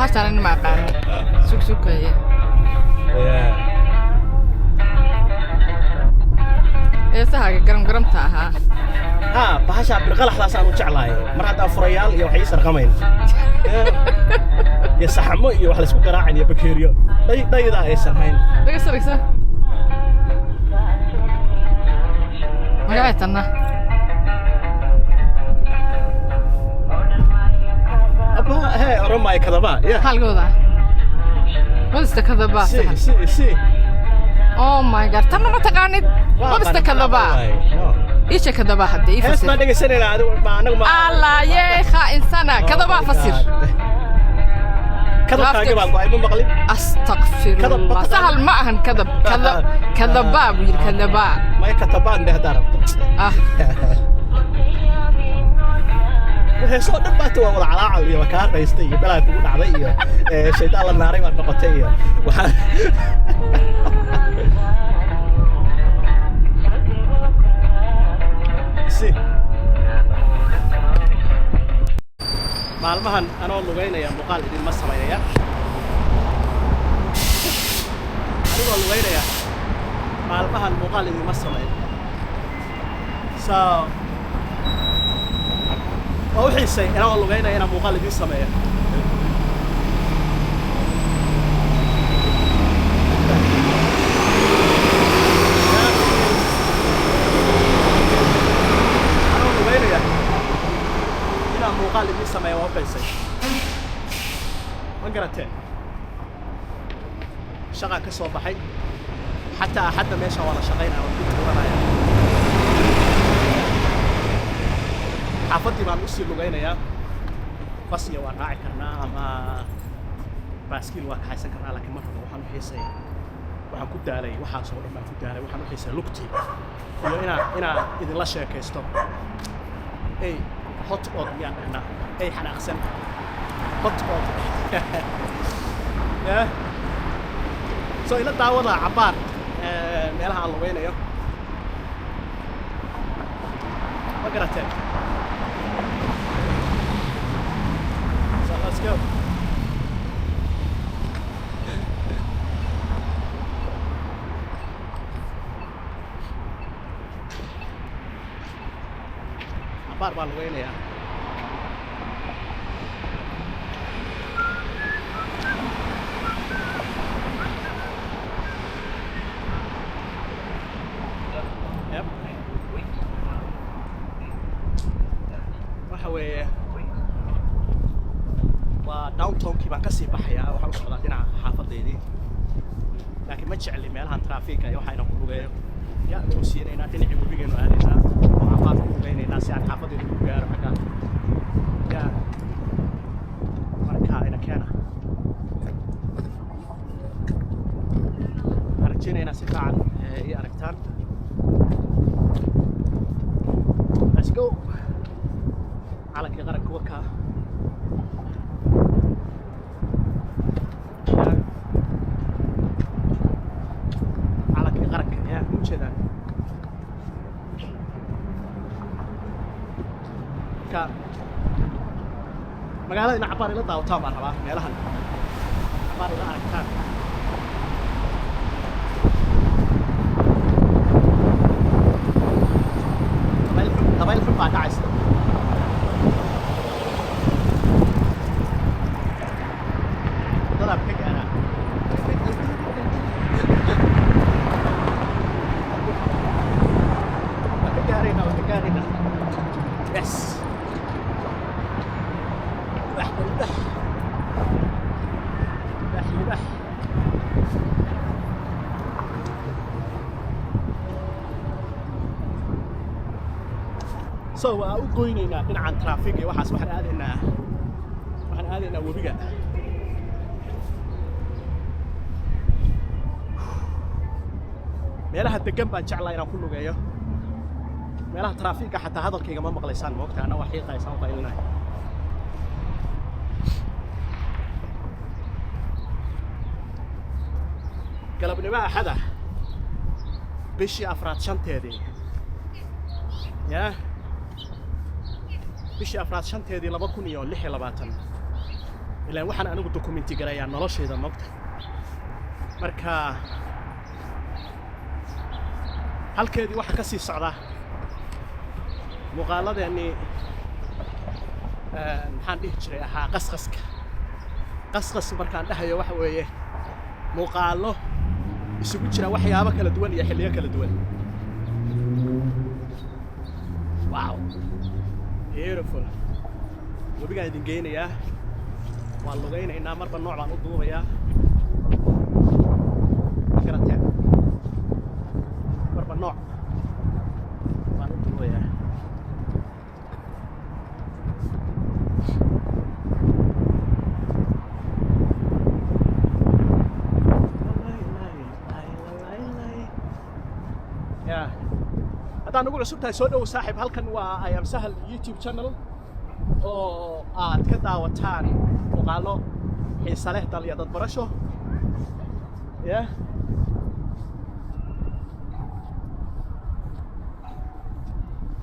bahashan in ma qaan sugsugaya sahaga garam taha bahasha bilqalax laasaan u jeclahay mar hadda furayaal iyo waxay sarqamayn ya saxamo iyo wax la isku garaacay iyo bakeeriyo dhayda ay sarhayn daga saraysa magaceetana aba oromay kadaba ya halgooda wadista kadaba si oh my god tan ma taqaanid wadista kadaba إيش كذبة حد يفسر؟ اسمع دقيقة سنة هذا ما أنا ما الله يا خائن سنة كذبة فسر كذب كاجي بقى مو مقلب أستغفر الله سهل ما هن كذب كذباب وير كذباء ما يكتبان ده دارب وهي صوت نبات ولا علاعل يا مكان رئيستي بلا تقول علي شيطان النار ما نقطيه maalmahan anoo lugeynaya muuqaal idin ma sameeyaya anigoo lugeynaya maalmahan muuqaal idin ma sameeyo oo xiisay anoo lugeynaya inaan muuqaal idin sameeyo muuqaal idin sameeyo waa xiisay ma garateen shaqa ka soo baxay xataa hadda meesha waa la shaqeynaa oo ku tuuranaya xaafadii baan u sii lugeynayaa bas iyo waan raaci karnaa ama baaskiil waa kaxaysan karnaa laakiin marka waxaan u xiisay waxaan ku daalay waxaasoo dhan baan ku daalay waxaan u xiisay lugtii iyo inaan idinla sheekaysto hot odd miyaan dhahnaa ay xanaaqsan hot odd soo ila daawada cabaar meelaha aan lugeynayo ma garateen so let's go cabaar baan lugeynayaa downtown-kii baan ka sii baxayaa waxaan u socdaa dhinaca xaafadeedii laakiin ma jecli meelahan traafiga iyo waxayna ku lugeeyo yaa loo siinaynaa dhinacii webigeenu aadaynaa waxaan baan ku lugeynaynaa si aan xaafadeeda ku gaaro xagga yaa markaa ina keena waxaan rajaynaynaa si fiican ii aragtaan let's go calankii qaranka wakaa magaalada ina cabaar ila daawataan baan rabaa meelahan cabaar ila aragtaan dabayl xun baa dhacaysa waddadaa ka gaaraa waa ka gaaraynaa yes so waa u goynaynaa dhinacan traffic iyo waxaas waxaan aadaynaa webiga meelaha degan baan jeclaa inaan ku lugeeyo meelaha traffiga xataa hadalkayga ma maqlaysaan moogta ana wax xiiqaysaan qaylinay galabnimo axada bishii afraad shanteedii bishii afraad shanteedii 2026 ilaan waxaan anigu dokumenti garayaa noloshayda mogta marka halkeedii waxa ka sii socda muuqaaladeennii maxaan dhihi jiray ahaa qasqas markaan dhahayo waxa weeye muuqaallo isugu jira waxyaabo kala duwan iyo xilliyo kala duwan. Wow, beautiful. Webigaan idin geynayaa waan lugaynaynaa marba nooc baan u duubayaa garateen marba nooc baan u duubayaa. haddaan ugu cusub tahay soo dhow saaxiib, halkan waa I Am Sahal YouTube channel oo aad ka daawataan muuqaallo xiisa leh dal iyo dad barasho.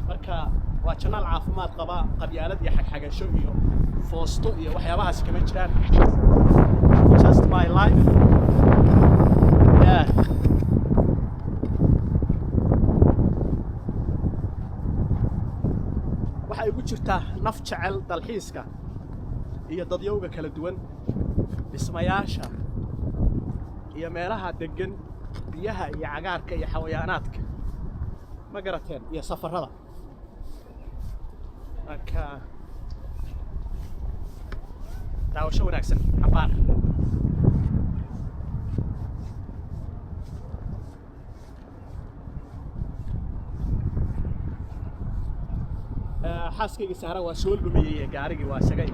marka waa channel caafimaad qaba, qabyaalad iyo xagxagasho iyo foosto iyo waxyaabahaas kama jiraan. Just my life. waxay ugu jirtaa naf jecel dalxiiska iyo dadyowga kala duwan, dhismayaasha iyo meelaha degan, biyaha iyo cagaarka iyo xayawaanaadka ma garateen, iyo safarrada. marka daawasho wanaagsan cabaar. xaaskayga Sahra waa soo lumiyay gaarigii, waa isaga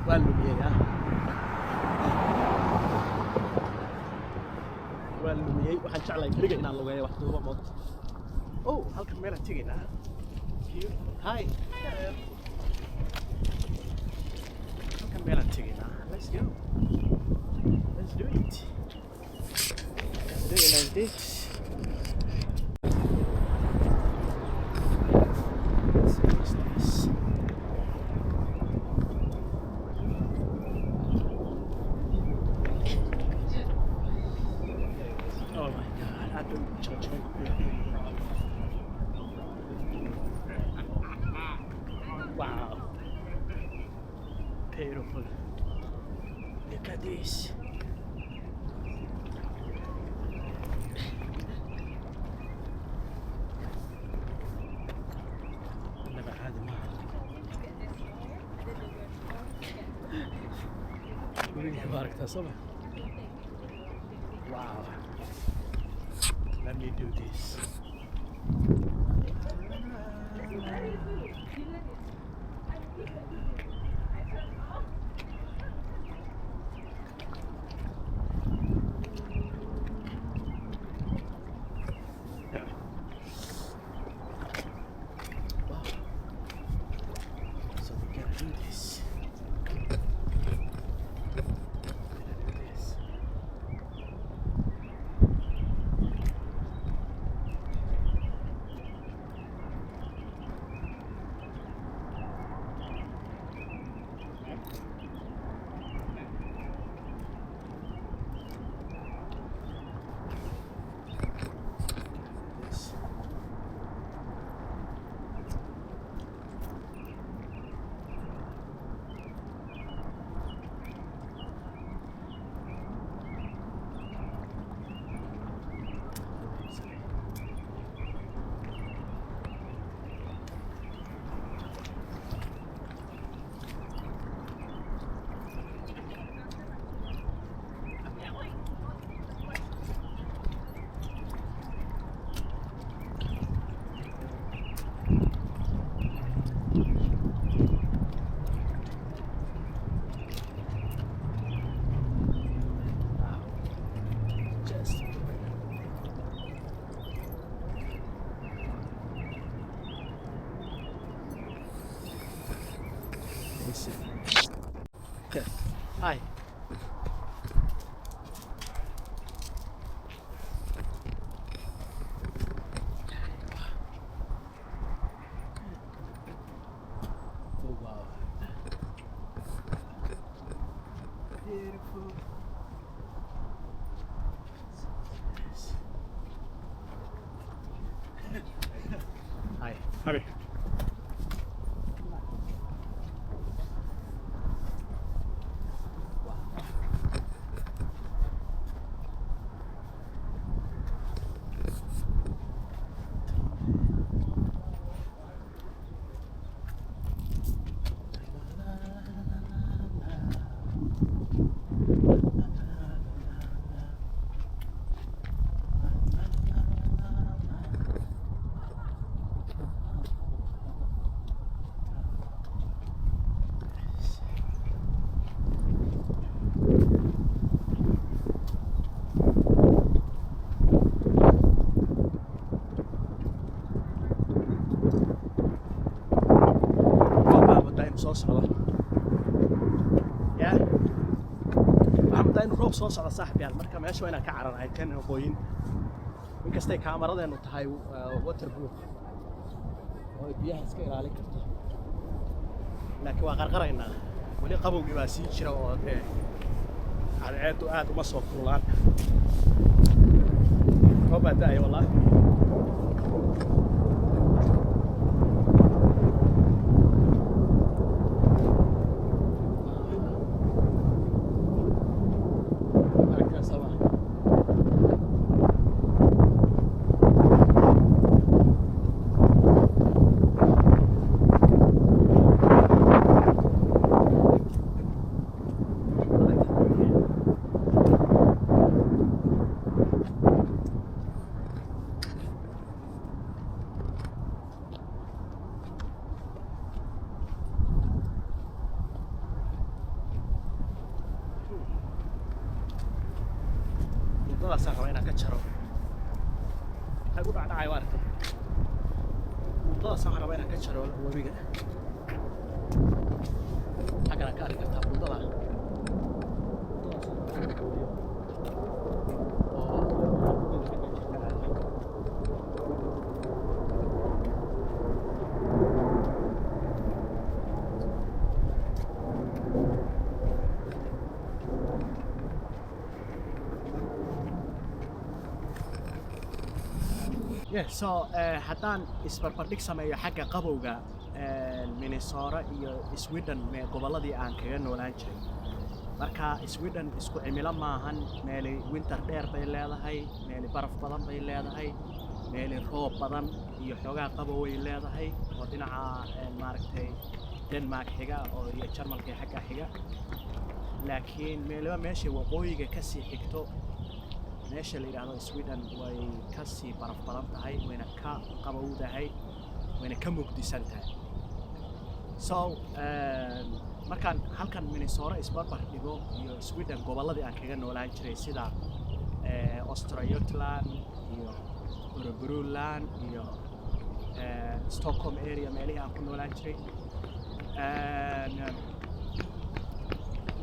waa lumiyay waxaan jeclahay kaliga inaan lugeeyo wax duuba moogta. oh halkan meelaan tegaynaa. hi halkan meelaan tegaynaa. let's go, let's do it, let's do it like this. Oh my God, I don't judge me. Wow, beautiful. Look at this. Never had a man. Really barak tasawwur. Wow. Let me do this. Wow. So we gotta do this. beautiful. Hi. Hurry. soo socda yaa waxaan muddaa in roob soo socda saaxiibyaal marka meesha waa inaan ka cararahay kan waqooyin inkastay kaamaradeenu tahay waterproof oo biyaha iska ilaalin karto laakiin waa qarqaraynaa weli qabowgii baa sii jira oo dee cadceeddu aad uma soo kululaan roob baa da'aya wallaahi wadadaasaan rabaa inaan ka jaro waxay u dhacdhacay waa aragtay wadadaasaan rabaa inaan ka jaro webiga xaggana ka arki kartaa wadada so haddaan isbarbardhig sameeyo xagga qabowga Minnesota iyo Sweden gobolladii aan kaga noolaan jiray marka Sweden isku cimilo maahan meeli winter dheer bay leedahay meeli baraf badan bay leedahay meeli roob badan iyo xoogaa qabow way leedahay oo dhinaca maaragtay Denmark xiga oo iyo Jarmalka xagga xiga laakiin meeliba meesha waqooyiga ka sii xigto meesha la yiraahdo Sweden way ka sii baraf badan tahay wayna ka qabowdahay wayna ka mugdisan tahay so markaan halkan Minnesota isbarbar dhigo iyo Sweden gobolladii aan kaga noolaan jiray sida Östergötland iyo Örebroland iyo Stockholm area meelihii aan ku noolaan jiray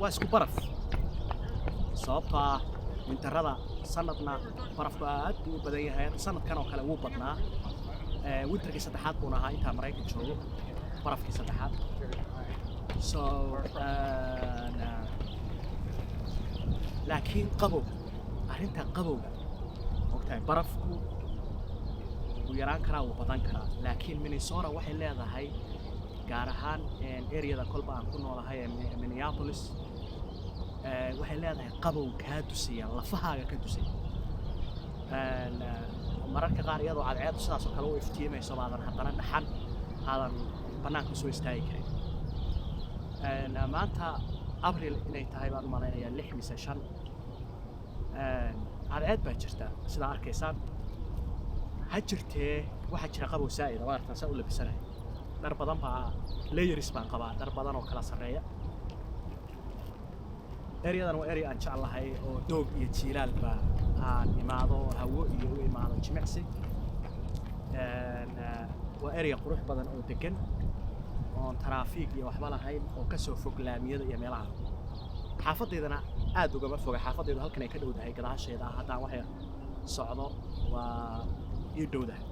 waa isku baraf sababtoo ah winterada sanadna barafku aad u badan yahay sanadkan oo kale wuu badnaa winterkii saddexaad buu ahaa inta Mareykanka joogo barafkii saddexaad so laakiin qabow arrinta qabowga ogtahay barafku wuu yaraan karaa wuu badan karaa laakiin Minnesota waxay leedahay gaar ahaan areada kolba aan ku noolahay ee Minneapolis waxay leedahay qabow kaa dusaya lafahaaga ka dusaya mararka qaar iyadoo cadceedu sidaas oo kale u iftiimayso baadan haddana dhaxan aadan bannaanka soo istaagi karin maanta abril inay tahay baan u malaynayaa 6 mise 5 cadceed baa jirta sidaa arkaysaan ha jirtee waxaa jira qabow saa'ida waa arkaan saa u labisanahay dhar badan baa layers baan qabaa dhar badan oo kala sarreeya areadan waa area aan jeclahay oo doog iyo jiilaalba aan imaado hawo iyo u imaado jimicsi waa area qurux badan oo degan oon taraafiik iyo waxba lahayn oo ka soo fog laamiyada iyo meelaha xaafadeedana aad ugama foga xaafadeedu halkan ay ka dhowdahay gadaasheeda haddaan waxay socdo waa ii dhowdahay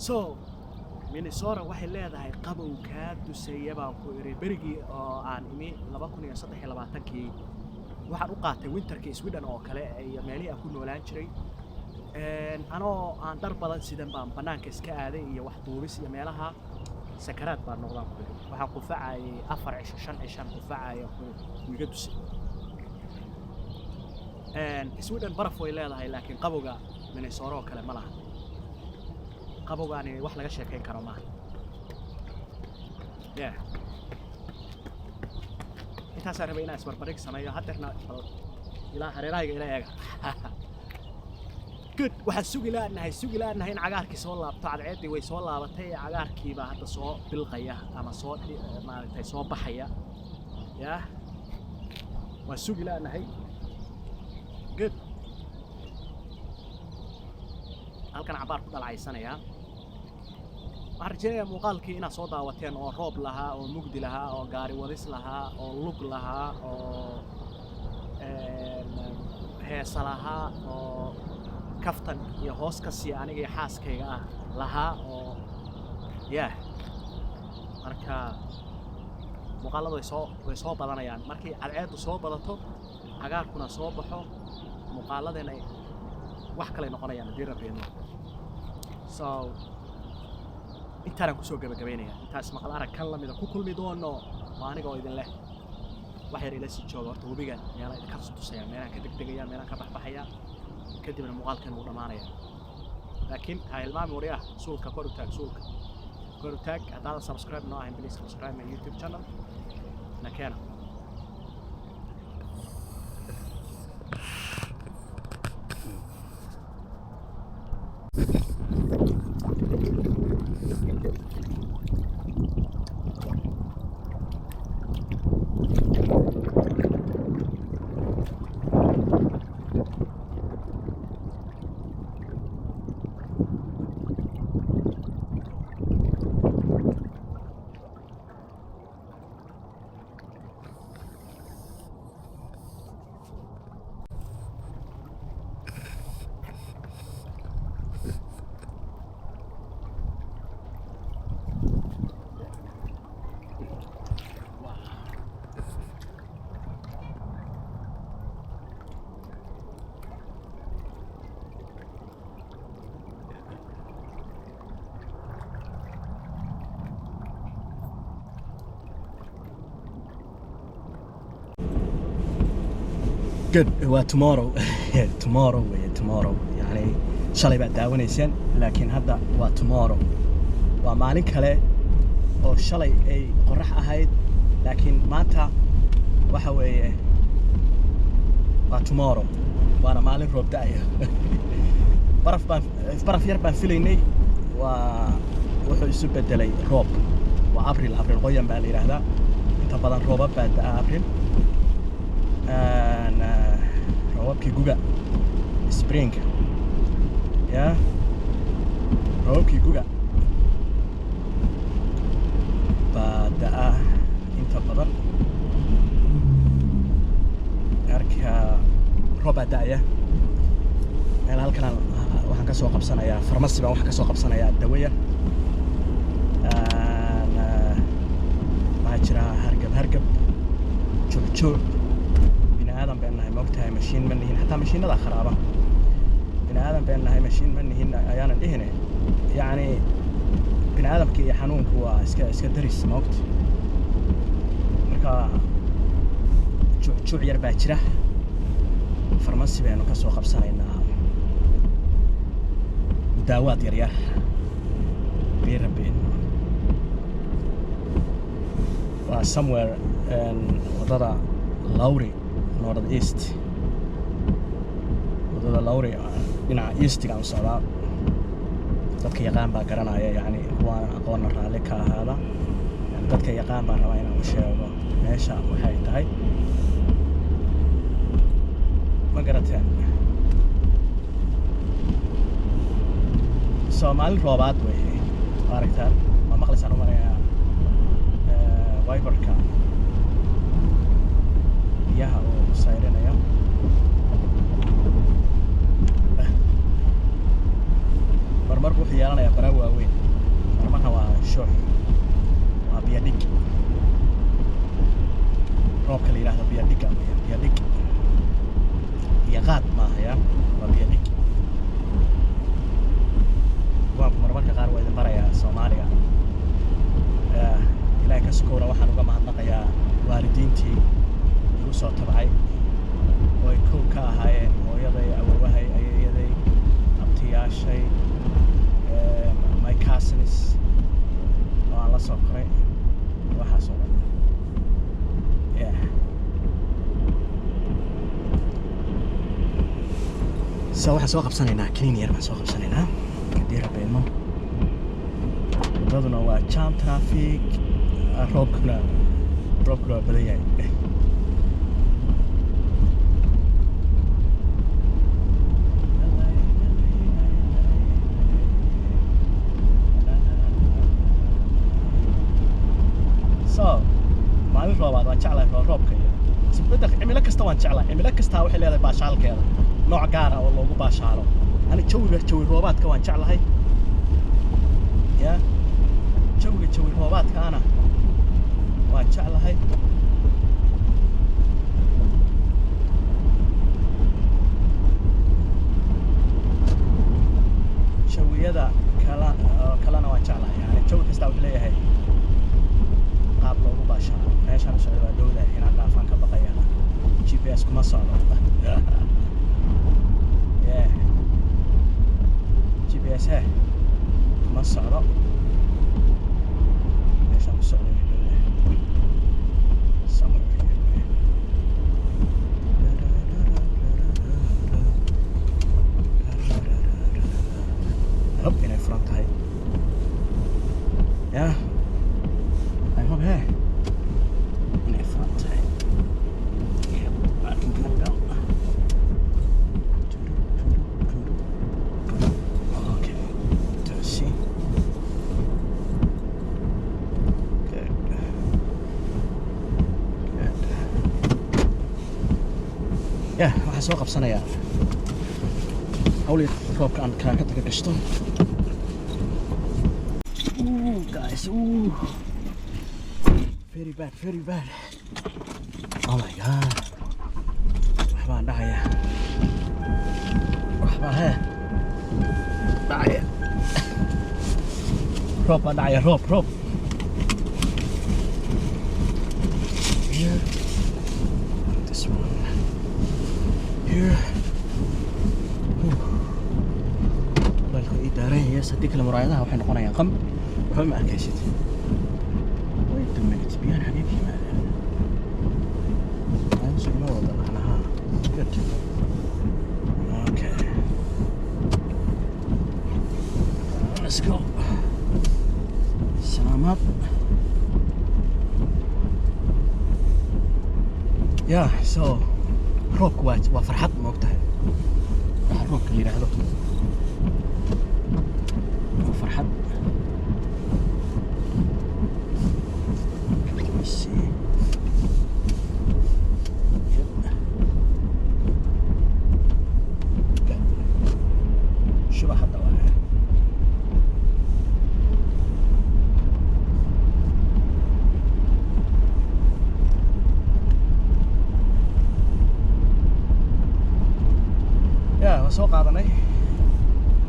so Minnesota waxay leedahay qabow ka duseeya baan ku iri berigii oo aan imi 2023kii waxaan u qaatay winterkii Sweden oo kale iyo meelihii aan ku noolaan jiray anoo aan dhar badan sidan baan banaanka iska aaday iyo wax duubis iyo meelaha sakaraad baan noqdaan ku iri waxaan qufacay 4 cisho 5 cisho qufacay wiiga dusay Sweden baraf way leedahay laakiin qabowga Minnesota oo kale ma laha qabowgaani wax laga sheekayn karo maaha intaasaan rabay inaan isbarbarig sameeyo haddeerna ilaa hareerahayga ila eega good waxaan sugi laanahay in cagaarkii soo laabto cadceeddii way soo laabatay cagaarkii baa hadda soo bilqaya ama soo maaragtay soo baxaya waan sugi laanahay good halkan cabaar ku dhalacaysanaya waxaan rajaynayaa muuqaalkii inaad soo daawateen oo roob lahaa oo mugdi lahaa oo gaari wadis lahaa oo lug lahaa oo heesa lahaa oo kaftan iyo hoos ka sii aniga iyo xaaskayga ah lahaa oo marka muuqaaladu way soo badanayaan markii cadceeddu soo badato cagaarkuna soo baxo muuqaaladeenay wax kale noqonayaan haddii rabbeeno so intaanaan kusoo gabagabaynayaa intaas maqal arag kan lamida ku kulmi doono waa aniga oo idin leh wax yar ila sii jooga horta webigan meelaan idinka tusaya meelaan ka degdegaya meelaan ka baxbaxaya kadibna muuqaalkan wuu dhammaanaya laakiin ha hilmaami waryaah suulka kor u taag haddaadan subscribe noo ahayn please subscribe my YouTube channel nakeena good waa tomorrow yani shalay baad daawanayseen laakiin hadda waa tomorrow waa maalin kale oo shalay ay qorax ahayd laakiin maanta waxa weeye waa tomorrow waana maalin roob da'aya baraf yar baan filaynay waa wuxuu isu bedelay roob waa abril qoyan baa la yidhaahdaa inta badan roobab baa da'a abril roobabkii guga spring roobabkii guga baa da'a inta badan marka roob baa da'aya meel halkan waxaan ka soo qabsanayaa farmasi baan waxaan ka soo qabsanayaa dawaya waxaa jira hargab joog بني آدم بأنها موقتها ماشين منهين حتى ماشين هذا خرابة بني آدم بأنها ماشين منهين أيانا إهنا يعني بني آدم كي حنون هو إسكدريس موقت مركا شو عير باكرة فرماسي بأنه كسو خبصنا إن داوات يريح بيربين somewhere in wadada Lowry north east wadada Lowry dhinaca east-ga u socdaa dadka yaqaan baa garanaya yani waan aqoon raali ka ahaada dadka yaqaan baa rabaa inaan u sheego meesha waxay tahay ma garateen Soomaali roobaad way aragtaan ma maqlaysan umaleeyaa Viberka biyaha oo sayrinaya marmar wuxuu yeelanayaa bara waaweyn marmarna waa roobka la yiraahdo biyo dhig biyo qaad ma haya waa biyo dhig waa marmarka qaar waa idin barayaa Soomaaliga ilaahay ka sukura waxaan uga mahadnaqayaa waalidiintii igu soo tabcay oo ay kow ka ahaayeen hooyaday awoowahay ayeeyaday abtiyaashay my cousins oo aan la soo koray waxaas oo dhan so waxaan soo qabsanaynaa kiniin yar baan soo qabsanaynaa kadii rabeeno wadaduna waa jam traffic roobkuna waa badan yahay so maalin roobaad waan jeclahay roobka iyo isbedel cimilo kasta waan jeclahay cimilo kasta waxay leedahay baashaalkeeda nooc gaar ah oo loogu baashaalo ani jawi roobaadka waan jeclahay ya jawi roobaadkaana waan jeclahay jawiyada kalena waan jeclahay yani jawi kasta wuxuu leeyahay qaab loogu baashaalo meeshaan socdo waa dowda inaan dhaafaan ka baqaya GPS kuma socdo GPS kuma socdo meeshaan ku socdo hope inay furan tahay I hope inay furan tahay waxaan soo qabsanayaa hawli roobka aan ka taga gashto guys very bad oh my god waxbaan dhacaya roob baan dhacaya roob here this one here balka idaareen yes haddii kale muraayadaha waxay noqonayaan qam waxba ma arkaysid wait a minute biyaan xagee ka yimaadeen aan sugno wada dhaqnaha good okay let's go salaamad so roobku waa farxad ma ogtahay waxa roobka la yiraahdo waa farxad شبه حتى واحد soo qaadanay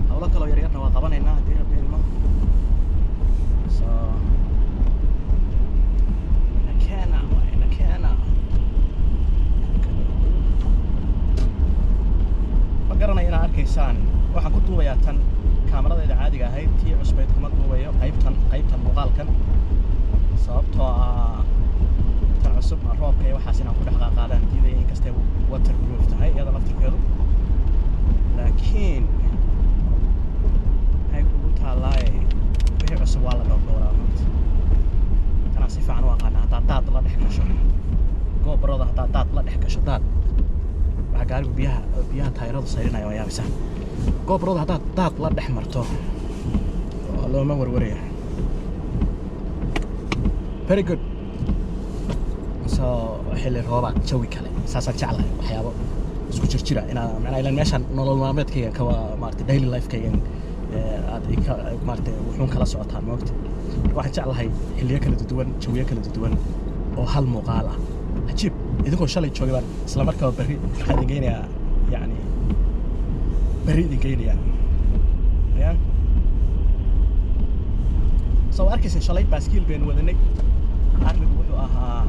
hawlo kale yar yarna waa qabanaynaa hadii rabbi ilmo so nakana ma garanay inaad arkaysaan waxaan ku duubayaa tan kaamaradeeda caadiga ahayd tii cusbeyd kuma duubayo qaybtan muuqaalkan sababtoo ah tan cusub roobka iyo waxaas inaan ku dhex qaadaan diidaya inkastay waterproof tahay iyada laftirkeedu laakiin waxay kugu taallaaye wixii cusub waa la dhowraa maanta tanaa si fiican u aqaana haddaad daad la dhex gasho goobarada haddaad daad la dhex gasho daad waxaa gaarigu biyaha taayiradu sayrinaya waa yaabisaa goobarada haddaad daad la dhex marto looma warwaraya very good so xilli roobaad jawi kale saasaan jeclahay waxyaabo isku jirjira inaan macnaa ilaan meeshaan nolol maalmeedkayga ka maartay daily life-kayga aad maartay wuxuun kala socotaan moogta waxaan jeclahay xilliyo kala duwan jawiyo kala duwan oo hal muuqaal ah عجيب idinkoo shalay joogay baan isla markaa berri waxaan idin geynayaa yani berri idin geynayaa ya soo arkaysa shalay baaskiil baynu wadanay arrigu wuxuu ahaa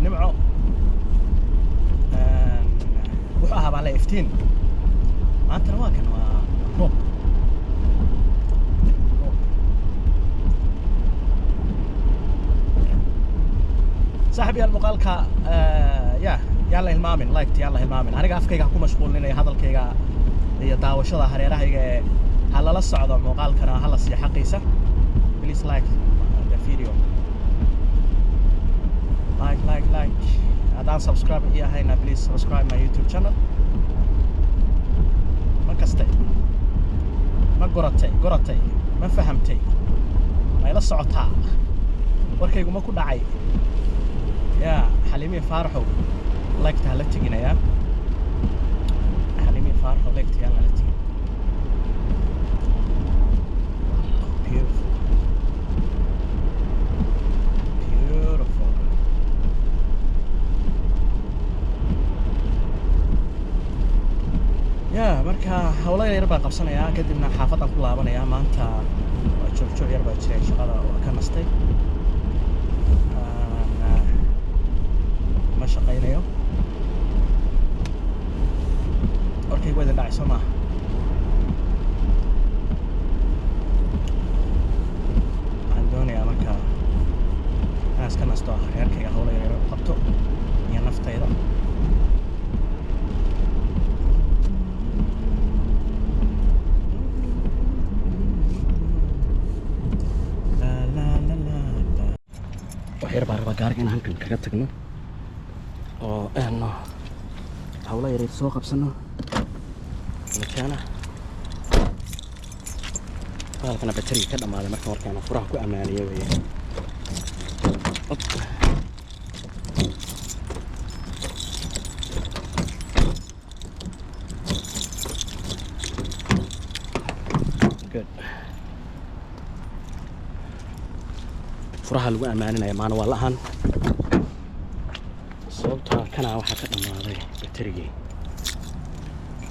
nimco wuxuu ahaa baa la iftiin maantana waa kan waa roob صاحبي المقالك يا الله المامن لايك يا الله المامن أنا قاف كيها كم مشغول لنا هذا الكيها هي داوشة هريرة هي هلا لا الصعد المقال كنا هلا سيا حقيسة please like the video like أدان subscribe هي هنا please subscribe my YouTube channel ما كستي ما قرتي ما فهمتي ما يلا الصعدها وركي يقوم أكون داعي يا حليمي فارحو لايك تهلتجينا يا حليمي فارحو لايك تهلتجينا beautiful يا مركا هولا يربا قبسنا يا قدمنا حافظنا كلها بنا يا ما أنت شوف يربا تشري شغلة وكان نستي ما شقينايو اوكي وين داعي سما عندوني اماكن ناس كان استوى هيركي هولا يرو قبطو يا نفتيدا waxyar baa rabaa gaariga in halkan kaga tagno oo aanu hawla yareed soo qabsano makaana halkana batariga ka dhamaaday marka markaan furaha ku amaaniyo weeye good furaha lagu amaaninaya maana waa lahan sababta kana waxa ka dhamaaday batarigii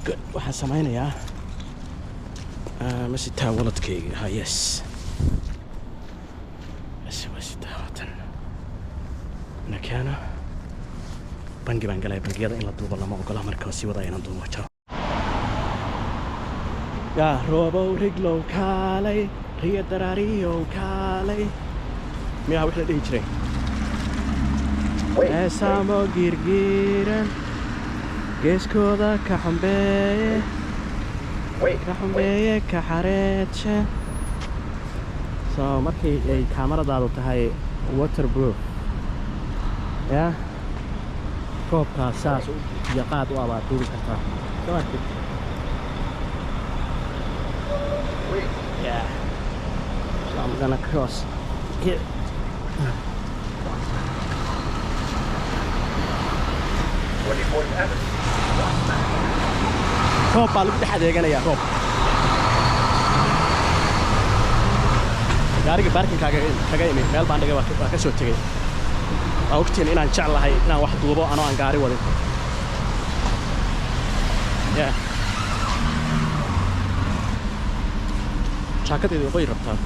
good waxa sameeynaya masita waladkayga ha yes masita watan nakana bangi baan galay bangiyada in la duubo lama ogola marka si wada inaan duubo jaro ya robo riglo kalay riya darariyo kalay miyaa wixii la dhihi jiray eesaamo girgiran geeskooda ka xambeeye ka xareedshe soo markii ay kaamaradaadu tahay waterproof ya koobkaas saas iyo qaad u abaad duubi kartaa soo arkid yeah so I'm gonna cross here روب baa lagu dhex adeeganaya roob gaariga baarkinkaaga kaga imi meel baan dhigay waa ka soo tegay waa ogtiin inaan jeclahay inaan wax duubo anoo aan gaari wadin ya jaakadeedu way rabtaa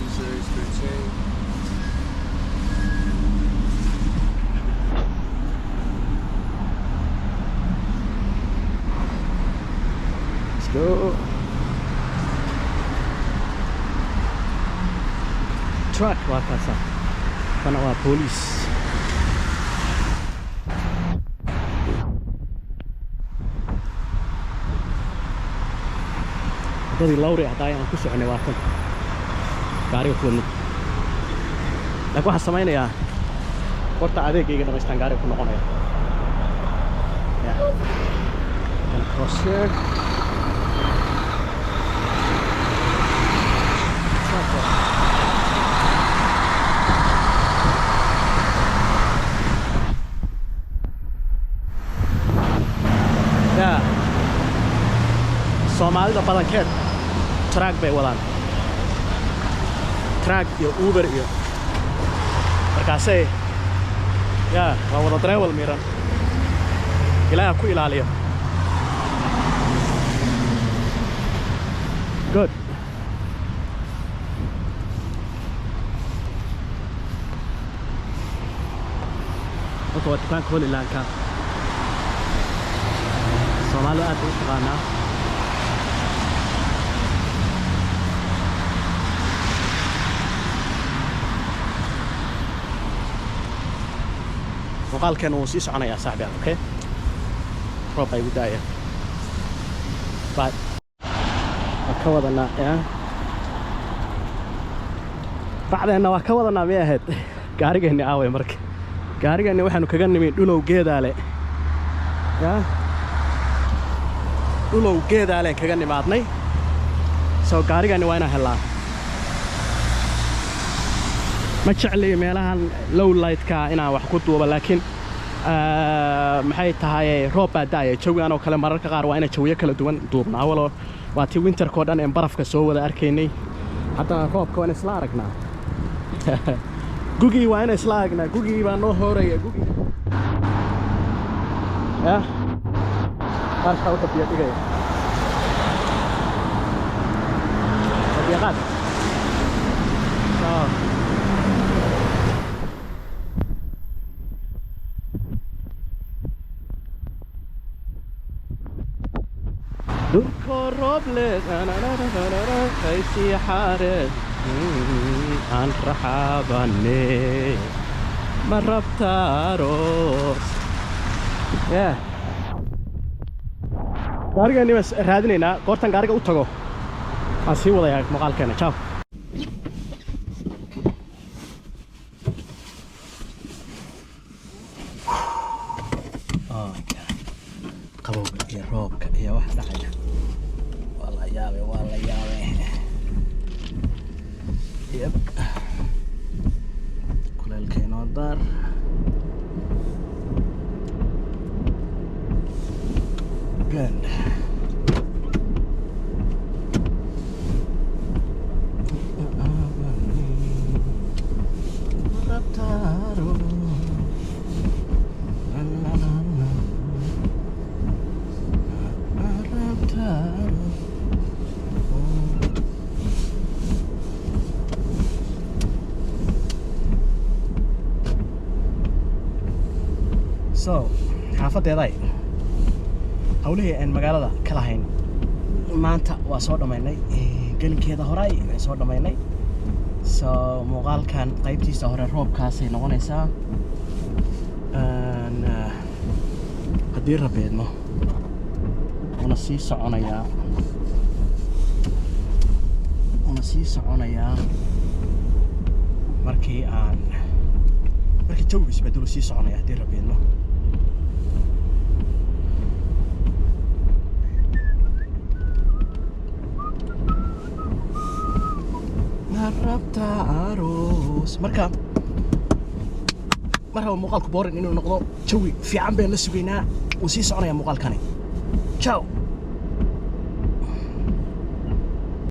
go truck waa kaasa kana waa police dadii lawri haday aan ku soconay waa kan gaariga ku wadno laakiin waxaan samaynayaa horta adeegayga dhamaystaan gaariga ku noqonaya cross here soomaalida badankeed track bay wadaan track iyo uber iyo markaasay يا وضع تريول ميران إلهي كو إلاليا good اوكي واتكان كل اللي كان Soomaali aad u taqaanaa muuqaalkan wuu sii soconayaa saaxiib okay roob ay gudaaya baad ka wadanaa bacdeena waa ka wadanaa miyay ahayd gaarigeeni aaway marka gaarigeeni waxaanu kaga nimi dhulow geedaale dhulow geedaale kaga nimaadnay soo gaarigeeni waa inaan helaa ma jecli meelahan low light-ka inaan wax ku duubo laakiin maxay tahay roob baa daaya jawigan oo kale mararka qaar waa inay jawiyo kala duwan duubnaa walo waa tii winterkoo dhan ee barafka soo wada arkaynay haddana roobka waan isla aragnaa gugii waa inay isla aragnaa gugii baa noo hooraya gugii qaarkaa wuxuu biyo dhigaya biyo qaad dhulkoo roob leh kaysii xaareed aan raxaabane ma rabtaa aroos gaarigeeni baan raadinaynaa goortan gaariga u tago waan sii wadayaa muuqaalkeena ciao qabowga iyo roobka iyo wax dhacaya waa la yaabay yep kuleelkeenoo daar good so xaafadeeday hawlihii aan magaalada ka lahayn maanta waa soo dhamaynay gelinkeeda horay waan soo dhamaynay so muuqaalkan qaybtiisa hore roobkaasay noqonaysaa haddii rabeedno una sii soconayaa markii jawigiis bedelo sii soconaya haddii rabeedno rabtaa aroos marka mar haba muuqaalku boorin inuu noqdo jawi fiican baan la sugaynaa wuu sii soconayaa muuqaalkani ciao